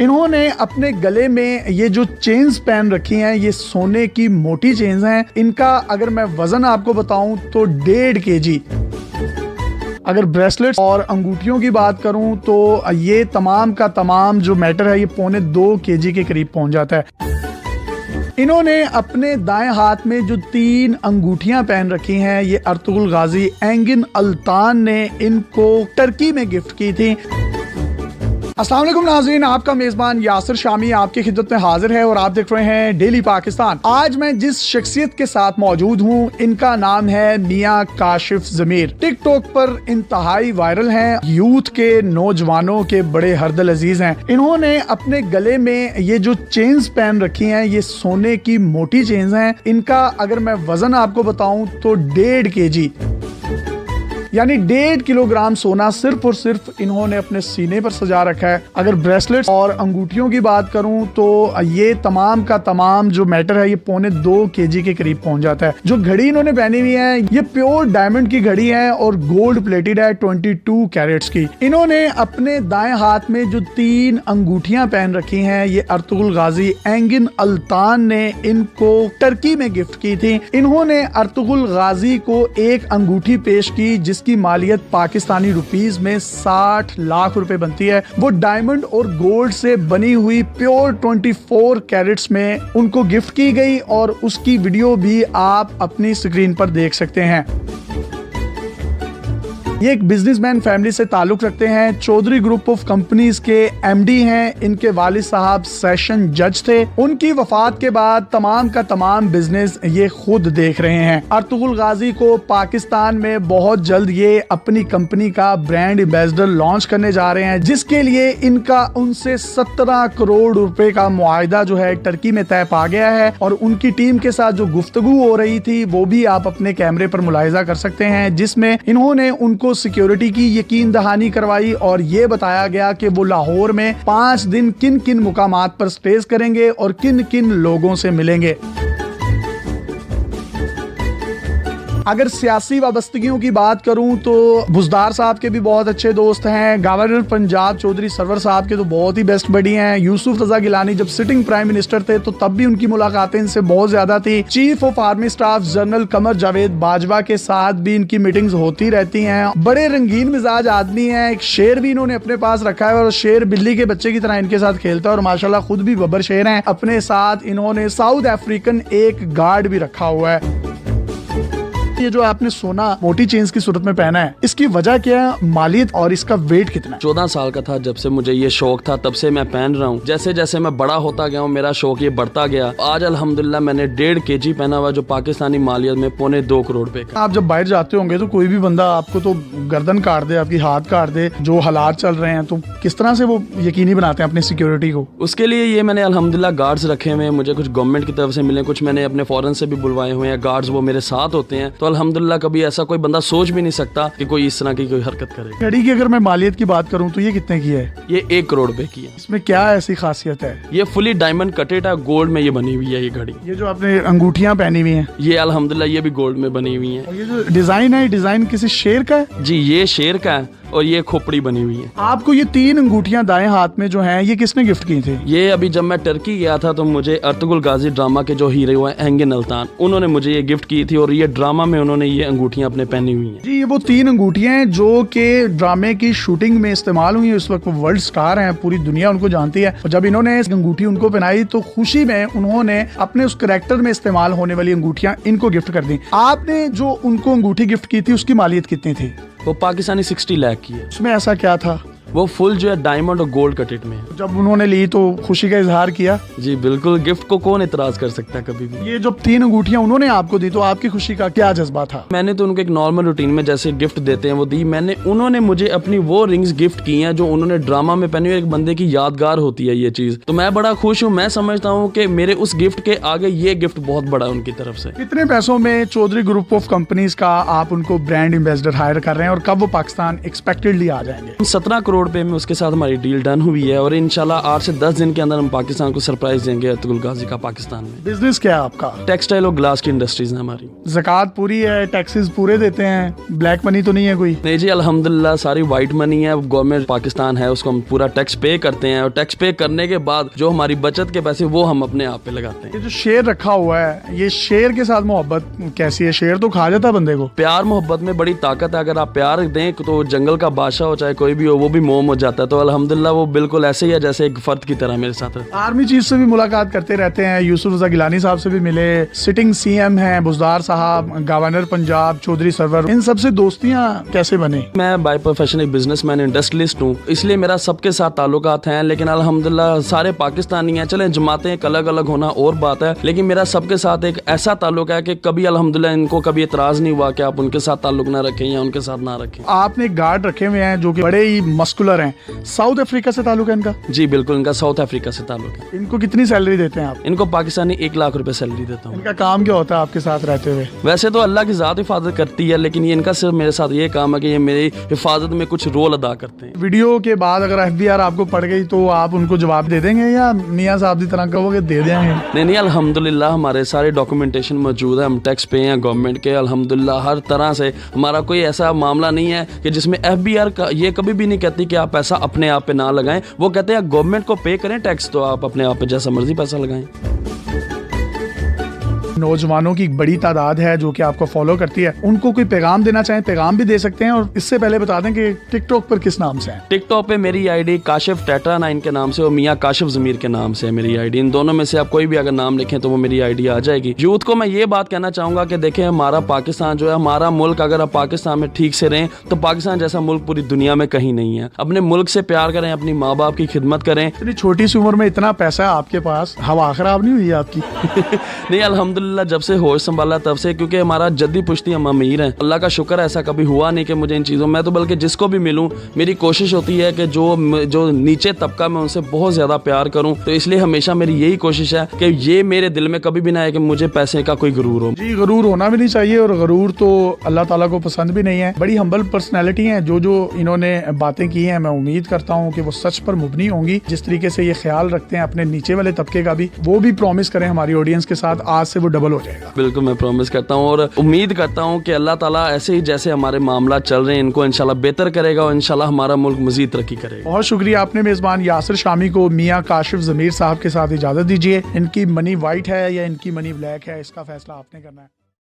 इन्होंने अपने गले में ये जो चेन्स पहन रखी हैं, ये सोने की मोटी चेन्स हैं। इनका अगर मैं वजन आपको बताऊं तो 1.5 kg। अगर ब्रेसलेट्स और अंगूठियों की बात करूं तो ये तमाम का तमाम जो मैटर है ये 1.25 kg के करीब पहुंच जाता है। इन्होंने अपने दाएं हाथ में जो 3 अंगूठियां पहन रखी हैं, ये अर्तुगरुल गाजी एंगिन अल्तान ने इनको टर्की में गिफ्ट की थी। अस्सलाम वालेकुम नाज़रीन, आपका मेजबान यासिर शामी आपकी खिदमत में हाजिर है और आप देख रहे हैं डेली पाकिस्तान। आज मैं जिस शख्सियत के साथ मौजूद हूँ, इनका नाम है मियां काशिफ ज़मीर। टिकटॉक पर इंतहाई वायरल हैं, यूथ के नौजवानों के बड़े हरदल अजीज हैं। इन्होंने अपने गले में ये जो चेन्स पहन रखी हैं, ये सोने की मोटी चेन्स हैं। इनका अगर मैं वजन आपको बताऊं तो 1.5 kg यानी 1.5 किलोग्राम सोना सिर्फ और सिर्फ इन्होंने अपने सीने पर सजा रखा है। अगर ब्रेसलेट्स और अंगूठियों की बात करूं तो ये तमाम का तमाम जो मैटर है ये 1.25 kg के करीब पहुंच जाता है। जो घड़ी इन्होंने पहनी हुई है ये प्योर डायमंड की घड़ी है और गोल्ड प्लेटेड है 22 कैरेट्स की। इन्होंने अपने दाएं हाथ में जो 3 अंगूठियां पहन रखी हैं, ये अर्तुगरुल गाजी एंगिन अल्तान ने इनको टर्की में गिफ्ट की थी। इन्होंने अर्तुगरुल गाजी को एक अंगूठी पेश की जिसकी मालियत पाकिस्तानी रुपीस में 60 लाख रुपए बनती है। वो डायमंड और गोल्ड से बनी हुई प्योर 24 कैरेट्स में उनको गिफ्ट की गई और उसकी वीडियो भी आप अपनी स्क्रीन पर देख सकते हैं। ये एक बिजनेसमैन फैमिली से ताल्लुक रखते हैं, चौधरी ग्रुप ऑफ कंपनीज के एमडी हैं। इनके वालिद साहब सेशन जज थे। उनकी वफात के बाद तमाम का तमाम बिजनेस ये खुद देख रहे हैं। अर्तुगरुल गाजी को पाकिस्तान में बहुत जल्द ये अपनी कंपनी का ब्रांड एम्बेसडर लॉन्च करने जा रहे हैं, जिसके लिए इनका उनसे 17 करोड़ रुपए का मुआहिदा जो है टर्की में तय पा गया है। और उनकी टीम के साथ जो गुफ्तगू हो रही थी वो भी आप अपने कैमरे पर मुलाहिजा कर सकते हैं, जिसमें इन्होंने उनको सिक्योरिटी की यकीन दहानी करवाई और ये बताया गया कि वो लाहौर में 5 दिन किन किन मुकामात पर स्टेज करेंगे और किन किन लोगों से मिलेंगे। अगर सियासी वाबस्तगियों की बात करूं तो बुजदार साहब के भी बहुत अच्छे दोस्त हैं। गवर्नर पंजाब चौधरी सरवर साहब के तो बहुत ही बेस्ट बडी हैं। यूसुफ रजा गिलानी जब सिटिंग प्राइम मिनिस्टर थे तो तब भी उनकी मुलाकातें इनसे बहुत ज्यादा थी। Chief of army staff general Qamar Javed Bajwa के साथ भी इनकी मीटिंग्स होती रहती हैं। बड़े रंगीन मिजाज आदमी हैं। एक शेर भी इन्होंने अपने पास रखा है और शेर बिल्ली के बच्चे की तरह इनके साथ खेलता है और माशाल्लाह खुद भी बब्बर शेर हैं। अपने साथ इन्होंने साउथ अफ्रीकन एक गार्ड भी रखा हुआ है। ये जो आपने सोना मोटी चेन्स की सूरत में पहना है, इसकी वजह क्या है, मालियत और इसका वेट कितना है? 14 साल का था जब से मुझे ये शौक था, तब से मैं पहन रहा हूँ। जैसे जैसे मैं बड़ा होता गया हूँ मेरा शौक ये बढ़ता गया। आज अल्हम्दुलिल्लाह मैंने 1.5 kg पहना हुआ, जो पाकिस्तानी मालियत में 2.25 करोड़ रुपए का। आप जब बाहर जाते होंगे तो कोई भी बंदा आपको तो गर्दन काट दे, आपकी हाथ काट दे, जो हालात चल रहे हैं, तो किस तरह से वो यकीनी बनाते हैं अपनी सिक्योरिटी को? उसके लिए ये मैंने अल्हम्दुलिल्लाह गार्ड्स रखे हुए हैं। मुझे कुछ गवर्नमेंट की तरफ से मिले, कुछ मैंने अपने फॉरेन से भी बुलवाए हुए हैं गार्ड्स, वो मेरे साथ होते हैं। तो अल्हम्दुलिल्लाह कभी ऐसा कोई बंदा सोच भी नहीं सकता कि कोई इस तरह की कोई हरकत करे। घड़ी की अगर मैं मालियत की बात करूं तो ये कितने की है? ये 1 करोड़ रुपए की है। इसमें क्या ऐसी खासियत है? ये फुली डायमंड कटेड है, गोल्ड में ये बनी हुई है ये घड़ी। ये जो आपने अंगूठियां पहनी हुई हैं, ये अल्हम्दुलिल्लाह ये भी गोल्ड में बनी हुई है। और ये जो डिजाइन है, डिजाइन किसी शेर का है? जी, ये शेर का है और ये खोपड़ी बनी हुई है। आपको ये 3 अंगूठियां दाएं हाथ में जो हैं, ये किसने गिफ्ट की थी? ये अभी जब मैं टर्की गया था तो मुझे अर्तुगरुल गाजी ड्रामा के जो हीरो हैं एंगिन अल्तान, उन्होंने मुझे ये गिफ्ट की थी और ये ड्रामा में उन्होंने ये अंगूठियां अपने पहनी हुई हैं। जी, ये वो 3 अंगूठियां हैं जो कि ड्रामे की शूटिंग में इस्तेमाल हुई है। उस वक्त वो वर्ल्ड स्टार हैं, पूरी दुनिया उनको जानती है। और जब इन्होंने इस अंगूठी उनको पहनाई तो खुशी में उन्होंने अपने उस कैरेक्टर में इस्तेमाल होने वाली अंगूठियां इनको गिफ्ट कर दी। आपने जो उनको अंगूठी गिफ्ट की थी उसकी मालियत कितनी थी? वो पाकिस्तानी 60 लाख की है। उसमें ऐसा क्या था? वो फुल जो है डायमंड और गोल्ड कटेड में है। जब उन्होंने ली तो खुशी का इजहार किया? जी बिल्कुल, गिफ्ट को कौन इतराज कर सकता है कभी भी। ये जो 3 अंगूठियां उन्होंने आपको दी तो आपकी खुशी का क्या जज्बा था? मैंने तो उनको एक नॉर्मल रूटीन में जैसे गिफ्ट देते हैं वो दी। उन्होंने मुझे अपनी वो रिंग्स गिफ्ट की हैं जो उन्होंने ड्रामा में पहनी हुई। एक बंदे की यादगार होती है ये चीज, तो मैं बड़ा खुश हूँ। मैं समझता हूँ कि मेरे उस गिफ्ट के आगे ये गिफ्ट बहुत बड़ा है उनकी तरफ से। कितने पैसों में चौधरी ग्रुप ऑफ कंपनीज का आप उनको ब्रांड एम्बेसडर हायर कर रहे हैं और कब वो पाकिस्तान एक्सपेक्टेडली आ जाएंगे? 17 करोड़ करोड़ पे में उसके साथ हमारी डील डन हुई है और इंशाल्लाह 8 से 10 दिन के अंदर हम पाकिस्तान को सरप्राइज देंगे अतुल गाजी का पाकिस्तान में। बिजनेस क्या है आपका? टेक्सटाइल और ग्लास की इंडस्ट्रीज है हमारी। ज़कात पूरी है, टैक्सेस पूरे देते हैं, ब्लैक मनी तो नहीं है कोई? नहीं जी, अल्हम्दुलिल्लाह सारी वाइट मनी है। गवर्नमेंट पाकिस्तान है, उसको हम पूरा टैक्स पे करते हैं और टैक्स पे करने के बाद जो हमारी बचत के पैसे वो हम अपने आप पे लगाते हैं। ये जो शेर रखा हुआ है, ये शेर के साथ मोहब्बत कैसी है? शेर तो खा जाता है बंदे को। प्यार मोहब्बत में बड़ी ताकत है। अगर आप प्यार दें तो जंगल का बादशाह हो चाहे कोई भी हो, वो भी मोम हो जाता है। तो अल्हम्दुलिल्लाह वो बिल्कुल ऐसे ही है जैसे एक फर्द की तरह मेरे साथ है। आर्मी चीफ से भी मुलाकात करते रहते हैं, यूसुफ रजा गिलानी साहब से भी मिले, सिटिंग सीएम हैं बुज़दार साहब, गवर्नर पंजाब चौधरी सरवर, इन सबसे दोस्तियां कैसे बने? मैं बाय प्रोफेशन एक बिजनेसमैन इंडस्ट्रियलिस्ट हूँ, इसलिए मेरा सबके साथ ताल्लुकात हैं। लेकिन अल्हम्दुलिल्लाह सारे पाकिस्तानी हैं। चले जमातें एक अलग अलग होना और बात है, लेकिन मेरा सबके साथ एक ऐसा ताल्लुक है कि कभी अल्हम्दुलिल्लाह इनको कभी एतराज नहीं हुआ कि आप उनके साथ ताल्लुक ना रखें या उनके साथ ना रखें। आपने गार्ड रखे हुए हैं जो कि बड़े ही मस्कुलर हैं, साउथ अफ्रीका से ताल्लुक है इनका? जी बिल्कुल, इनका साउथ अफ्रीका से ताल्लुक है। इनको कितनी सैलरी देते हैं आप? इनको पाकिस्तानी 1 लाख रुपए सैलरी देता हूँ। इनका काम क्या होता है आपके साथ रहते हुए? वैसे तो अल्लाह की ज़ात हिफाजत करती है, लेकिन ये इनका सिर्फ मेरे साथ ये काम है कि ये मेरी हिफाजत में कुछ रोल अदा करते हैं। वीडियो के बाद अगर एफबीआर आपको पड़ गई तो आप उनको जवाब दे देंगे या मियाँ साहब की तरह कहोगे दे देंगे? नहीं, अल्हम्दुलिल्लाह हमारे सारे डॉक्यूमेंटेशन मौजूद है। हम टैक्स पे हैं गवर्नमेंट के, अल्हम्दुलिल्लाह हर तरह से। हमारा कोई ऐसा मामला नहीं है कि जिसमें एफबीआर का ये कभी भी नहीं कहती कि आप पैसा अपने आप पे ना लगाएं। वो कहते हैं गवर्नमेंट को पे करें टैक्स, तो आप अपने आप पे जैसा मर्जी पैसा लगाएं। नौजवानों की बड़ी तादाद है जो कि आपको फॉलो करती है, उनको कोई पैगाम देना चाहें पैगाम भी दे सकते हैं। और इससे पहले बता दें कि टिकटॉक पर किस नाम से है? टिकटॉक पे मेरी आईडी काशिफ टेट्रा 9 के नाम से और मियाँ काशिफ ज़मीर के नाम से है मेरी आईडी। इन दोनों में से आप कोई भी अगर नाम लिखें तो वो मेरी आईडी आ जाएगी। यूथ को मैं ये बात कहना चाहूंगा कि देखें, हमारा पाकिस्तान जो है, हमारा मुल्क, अगर आप पाकिस्तान में ठीक से रहें तो पाकिस्तान जैसा मुल्क पूरी दुनिया में कहीं नहीं है। अपने मुल्क से प्यार करें, अपनी माँ बाप की खिदमत करें। इतनी छोटी सी उम्र में इतना पैसा है आपके पास, हवा खराब नहीं हुई आपकी? नहीं, अल्हम्दुलिल्लाह जब से होश संभाला तब से, क्योंकि हमारा जद्दी पुश्ती हम अमीर हैं। अल्लाह का शुक्र है, ऐसा कभी हुआ नहीं कि मुझे इन चीज़ों में, तो बल्कि जिसको भी मिलूं मेरी कोशिश होती है कि जो नीचे तबका मैं उनसे बहुत ज़्यादा प्यार करूं। तो इसलिए हमेशा मेरी यही कोशिश है कि ये मेरे दिल में कभी भी ना आए कि मुझे पैसे का कोई गुरूर हो। जी, गुरूर होना भी नहीं चाहिए और गुरूर तो अल्लाह ताला को पसंद भी नहीं है। बड़ी हम्बल पर्सनैलिटी है जो इन्होंने बातें की हैं। मैं उम्मीद करता हूँ कि वो सच पर मुबनी होंगी। जिस तरीके से ये ख्याल रखते हैं अपने नीचे वाले तबके का भी, वो भी प्रॉमिस करें हमारी ऑडियंस के साथ, आज से वो डबल हो जाएगा। बिल्कुल, मैं प्रॉमिस करता हूँ और उम्मीद करता हूँ कि अल्लाह ताला ऐसे ही जैसे हमारे मामला चल रहे हैं इनको इंशाल्लाह बेहतर करेगा और इंशाल्लाह हमारा मुल्क मजीद तरक्की करेगा। बहुत शुक्रिया। आपने मेजबान यासिर शामी को मियाँ काशिफ ज़मीर साहब के साथ इजाजत दीजिए। इनकी मनी वाइट है या इनकी मनी ब्लैक है, इसका फैसला आपने करना है।